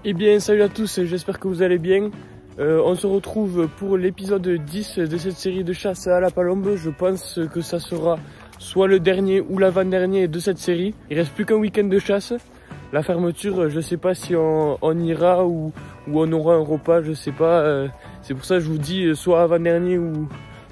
Eh bien salut à tous, j'espère que vous allez bien. On se retrouve pour l'épisode 10 de cette série de chasse à la palombe. Je pense que ça sera soit le dernier ou l'avant-dernier de cette série. Il reste plus qu'un week-end de chasse. La fermeture, je sais pas si on ira ou on aura un repas, je sais pas. C'est pour ça que je vous dis soit avant-dernier ou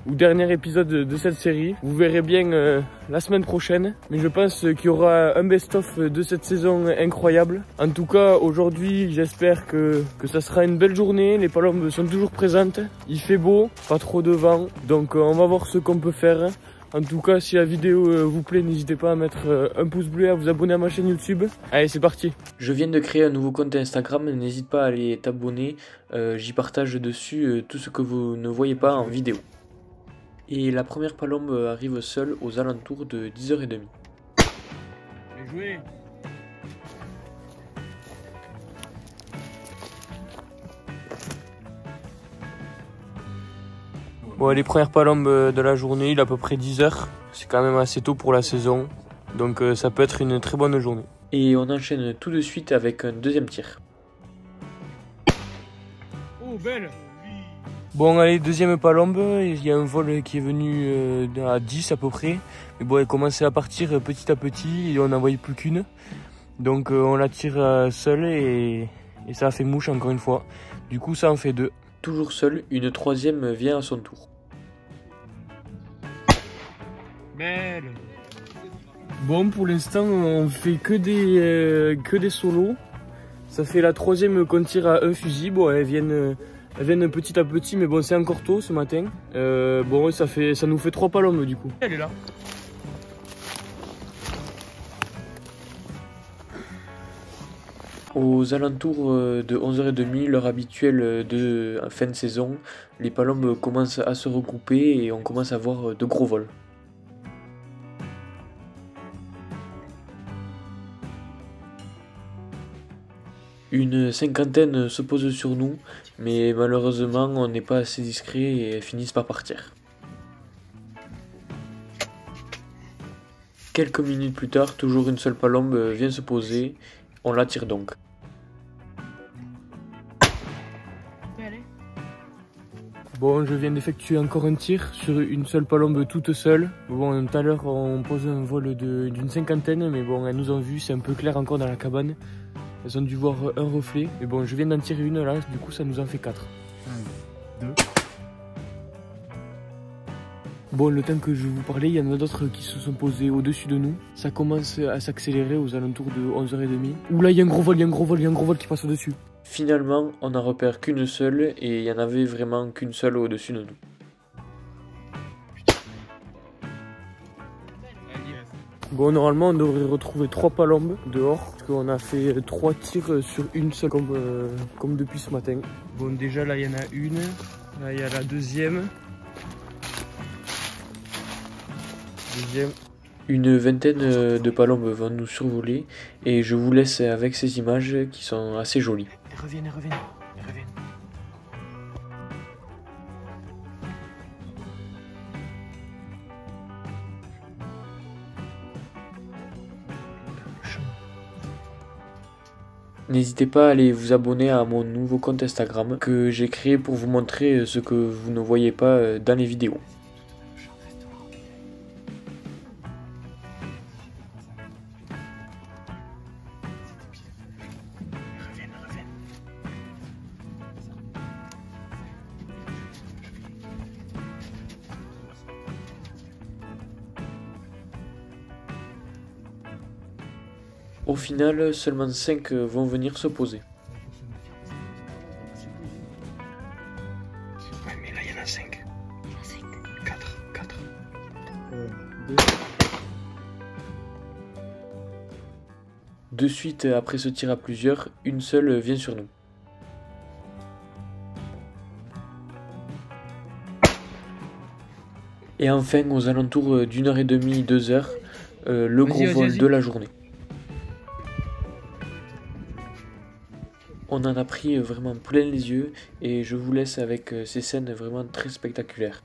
dernier épisode de cette série. Vous verrez bien la semaine prochaine. Mais je pense qu'il y aura un best-of de cette saison incroyable. En tout cas, aujourd'hui, j'espère que ça sera une belle journée. Les palombes sont toujours présentes. Il fait beau, pas trop de vent. Donc on va voir ce qu'on peut faire. En tout cas, si la vidéo vous plaît, n'hésitez pas à mettre un pouce bleu et à vous abonner à ma chaîne YouTube. Allez, c'est parti. Je viens de créer un nouveau compte Instagram. N'hésite pas à aller t'abonner. J'y partage dessus tout ce que vous ne voyez pas en vidéo. Et la première palombe arrive seule aux alentours de 10h30. Bien joué. Bon, les premières palombes de la journée, il est à peu près 10h. C'est quand même assez tôt pour la saison. Donc ça peut être une très bonne journée. Et on enchaîne tout de suite avec un deuxième tir. Oh, belle! Bon allez, deuxième palombe, il y a un vol qui est venu à 10 à peu près. Mais bon, elle commençait à partir petit à petit et on n'en voyait plus qu'une. Donc on la tire seule et ça a fait mouche encore une fois. Du coup ça en fait deux. Toujours seule, une troisième vient à son tour. Belle. Bon, pour l'instant on fait que des solos. Ça fait la troisième qu'on tire à un fusil. Bon, elles viennent petit à petit, mais bon, c'est encore tôt ce matin. Bon, ça nous fait 3 palombes du coup. Elle est là. Aux alentours de 11h30, l'heure habituelle de fin de saison, les palombes commencent à se regrouper et on commence à voir de gros vols. Une cinquantaine se pose sur nous, mais malheureusement on n'est pas assez discret et elles finissent par partir. Quelques minutes plus tard, toujours une seule palombe vient se poser, on la tire donc. Bon, je viens d'effectuer encore un tir sur une seule palombe toute seule. Bon, tout à l'heure on pose un vol d'une cinquantaine, mais bon, elles nous ont vu, c'est un peu clair encore dans la cabane. Elles ont dû voir un reflet. Mais bon, je viens d'en tirer une là, du coup ça nous en fait 4. 1, 2. Bon, le temps que je vous parlais, il y en a d'autres qui se sont posés au-dessus de nous. Ça commence à s'accélérer aux alentours de 11h30. Ouh là, il y a un gros vol, il y a un gros vol, il y a un gros vol qui passe au-dessus. Finalement, on n'en repère qu'une seule et il y en avait vraiment qu'une seule au-dessus de nous. Bon, normalement on devrait retrouver 3 palombes dehors, parce qu'on a fait 3 tirs sur une seule comme depuis ce matin. Bon, déjà là il y en a une, là il y a la deuxième. Une vingtaine de palombes vont nous survoler et je vous laisse avec ces images qui sont assez jolies. Elles reviennent, elles reviennent, elles reviennent. N'hésitez pas à aller vous abonner à mon nouveau compte Instagram que j'ai créé pour vous montrer ce que vous ne voyez pas dans les vidéos. Au final, seulement 5 vont venir se poser. Ouais, mais là, il y en a 5. 4. 2. De suite, après ce tir à plusieurs, une seule vient sur nous. Et enfin, aux alentours d'1h30, 2h, le gros vol de la journée. On en a pris vraiment plein les yeux et je vous laisse avec ces scènes vraiment très spectaculaires.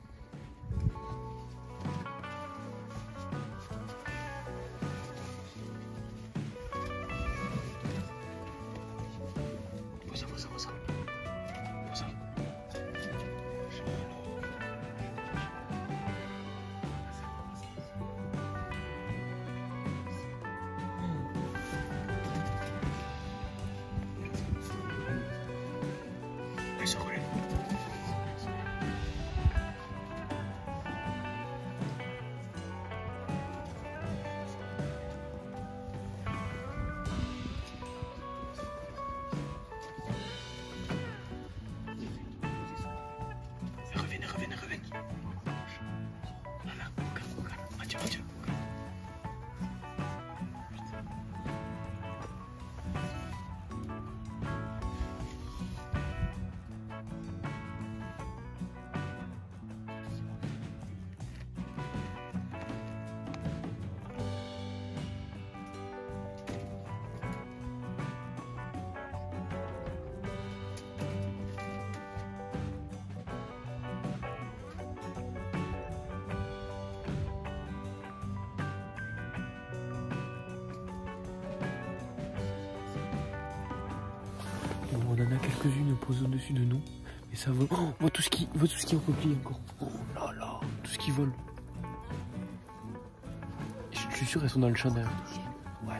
On en a quelques-unes posées au-dessus de nous. Et ça vole. Oh, on voit tout ce qui est repli encore. Oh là là, tout ce qui vole. Je suis sûr elles sont dans le champ derrière. Ouais.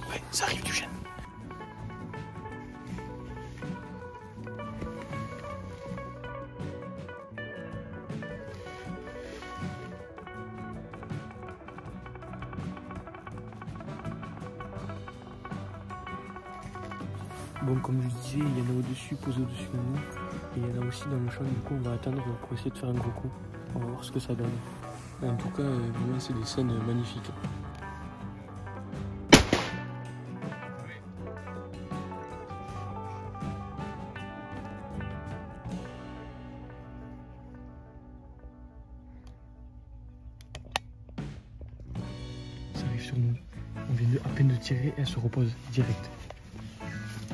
Ouais, ça arrive du chêne. Bon, comme je disais, il y en a au-dessus, posé au-dessus de nous. Et il y en a aussi dans le champ, du coup on va attendre pour essayer de faire un gros coup. On va voir ce que ça donne. En tout cas, vraiment c'est des scènes magnifiques. Ça arrive sur nous. On vient à peine de tirer et elle se repose direct.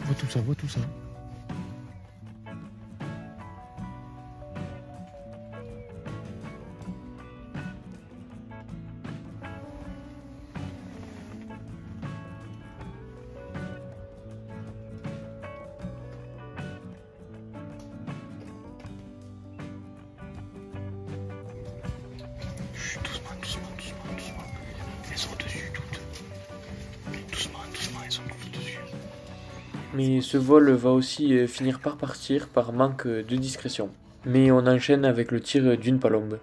Vois tout ça, vois tout ça. Chut, doucement, doucement, doucement, doucement. Elles sont dessus toutes. Doucement, doucement, elles sont toutes dessus. Mais ce vol va aussi finir par partir par manque de discrétion. Mais on enchaîne avec le tir d'une palombe.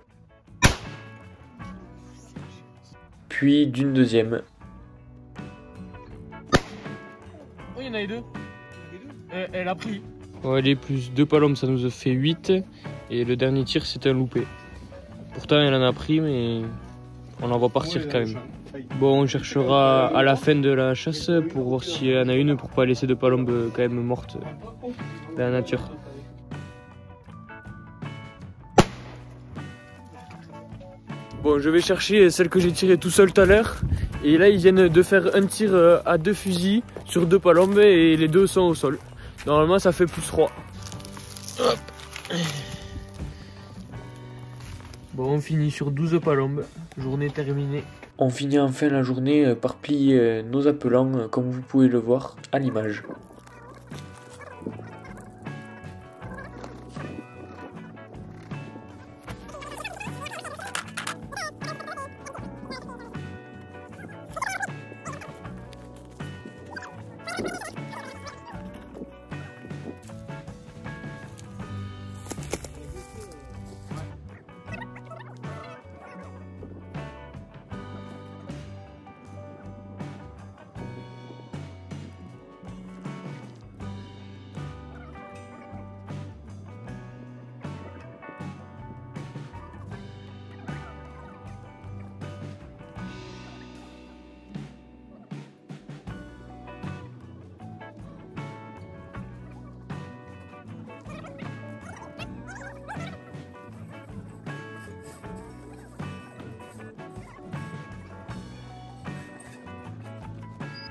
Puis d'une deuxième. Oh, il y en a deux. Elle a pris. Ouais, les plus 2 palombes, ça nous a fait 8. Et le dernier tir, c'était un loupé. Pourtant, elle en a pris, mais on en va partir quand même. Bon, on cherchera à la fin de la chasse pour voir s'il y en a une, pour pas laisser de palombes quand même mortes dans la nature. Bon, je vais chercher celle que j'ai tirée tout seul tout à l'heure. Et là, ils viennent de faire un tir à 2 fusils sur 2 palombes et les 2 sont au sol. Normalement, ça fait plus 3. Hop. Bon, on finit sur 12 palombes. Journée terminée. On finit enfin la journée par plier nos appelants, comme vous pouvez le voir à l'image.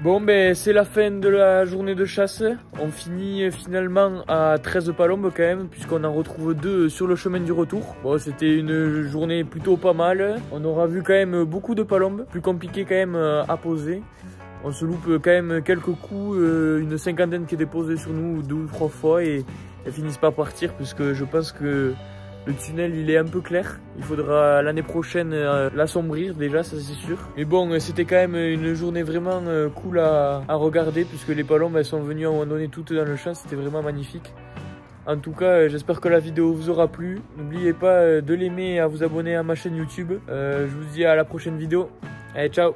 Bon, ben c'est la fin de la journée de chasse. On finit finalement à 13 palombes quand même, puisqu'on en retrouve 2 sur le chemin du retour. Bon, c'était une journée plutôt pas mal. On aura vu quand même beaucoup de palombes, plus compliqué quand même à poser. On se loupe quand même quelques coups, une cinquantaine qui est déposée sur nous 2 ou 3 fois et elles finissent par partir, puisque je pense que le tunnel il est un peu clair. Il faudra l'année prochaine l'assombrir déjà, ça c'est sûr. Mais bon, c'était quand même une journée vraiment cool à regarder, puisque les palombes elles sont venues à un moment donné toutes dans le champ. C'était vraiment magnifique. En tout cas, j'espère que la vidéo vous aura plu. N'oubliez pas de l'aimer et à vous abonner à ma chaîne YouTube. Je vous dis à la prochaine vidéo. Allez, ciao!